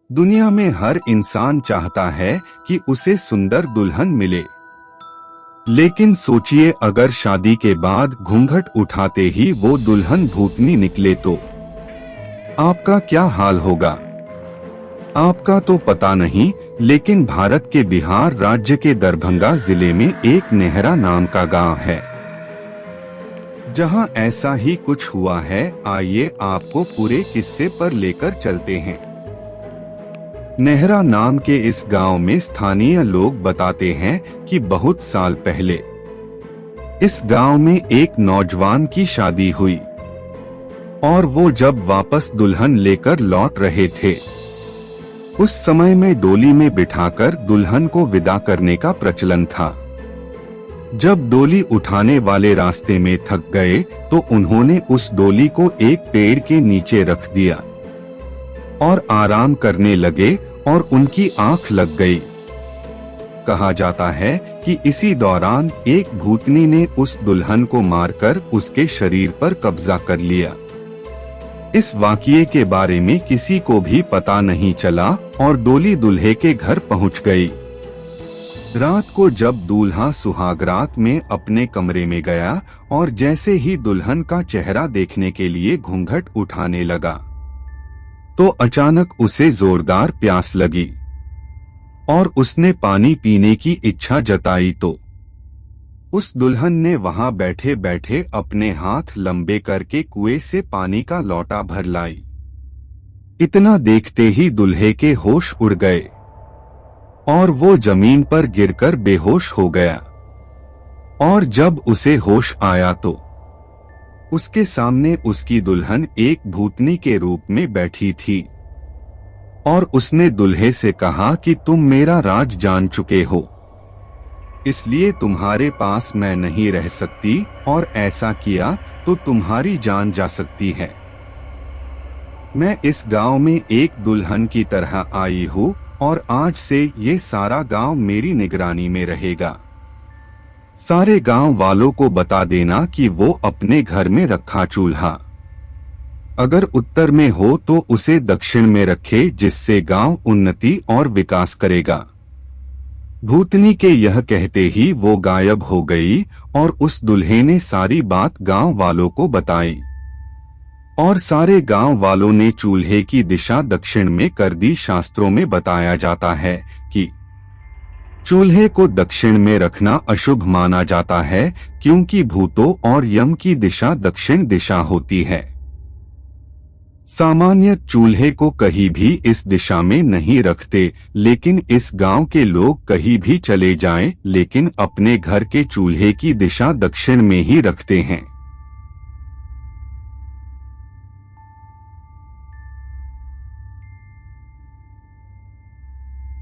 दुनिया में हर इंसान चाहता है कि उसे सुंदर दुल्हन मिले, लेकिन सोचिए अगर शादी के बाद घूंघट उठाते ही वो दुल्हन भूतनी निकले तो आपका क्या हाल होगा। आपका तो पता नहीं, लेकिन भारत के बिहार राज्य के दरभंगा जिले में एक नेहरा नाम का गांव है, जहां ऐसा ही कुछ हुआ है। आइए आपको पूरे किस्से पर लेकर चलते हैं। नेहरा नाम के इस गांव में स्थानीय लोग बताते हैं कि बहुत साल पहले इस गांव में एक नौजवान की शादी हुई और वो जब वापस दुल्हन लेकर लौट रहे थे, उस समय में डोली में बिठाकर दुल्हन को विदा करने का प्रचलन था। जब डोली उठाने वाले रास्ते में थक गए तो उन्होंने उस डोली को एक पेड़ के नीचे रख दिया और आराम करने लगे और उनकी आंख लग गई। कहा जाता है कि इसी दौरान एक भूतनी ने उस दुल्हन को मारकर उसके शरीर पर कब्जा कर लिया। इस वाकये के बारे में किसी को भी पता नहीं चला और डोली दूल्हे के घर पहुंच गई। रात को जब दूल्हा सुहागरात में अपने कमरे में गया और जैसे ही दुल्हन का चेहरा देखने के लिए घूंघट उठाने लगा तो अचानक उसे जोरदार प्यास लगी और उसने पानी पीने की इच्छा जताई तो उस दुल्हन ने वहां बैठे बैठे अपने हाथ लंबे करके कुएं से पानी का लोटा भर लाई। इतना देखते ही दूल्हे के होश उड़ गए और वो जमीन पर गिरकर बेहोश हो गया। और जब उसे होश आया तो उसके सामने उसकी दुल्हन एक भूतनी के रूप में बैठी थी और उसने दूल्हे से कहा कि तुम मेरा राज जान चुके हो, इसलिए तुम्हारे पास मैं नहीं रह सकती और ऐसा किया तो तुम्हारी जान जा सकती है। मैं इस गांव में एक दुल्हन की तरह आई हूँ और आज से ये सारा गांव मेरी निगरानी में रहेगा। सारे गांव वालों को बता देना कि वो अपने घर में रखा चूल्हा अगर उत्तर में हो तो उसे दक्षिण में रखे, जिससे गांव उन्नति और विकास करेगा। भूतनी के यह कहते ही वो गायब हो गई और उस दूल्हे ने सारी बात गांव वालों को बताई और सारे गांव वालों ने चूल्हे की दिशा दक्षिण में कर दी। शास्त्रों में बताया जाता है कि चूल्हे को दक्षिण में रखना अशुभ माना जाता है, क्योंकि भूतों और यम की दिशा दक्षिण दिशा होती है। सामान्य चूल्हे को कहीं भी इस दिशा में नहीं रखते, लेकिन इस गांव के लोग कहीं भी चले जाएं, लेकिन अपने घर के चूल्हे की दिशा दक्षिण में ही रखते हैं।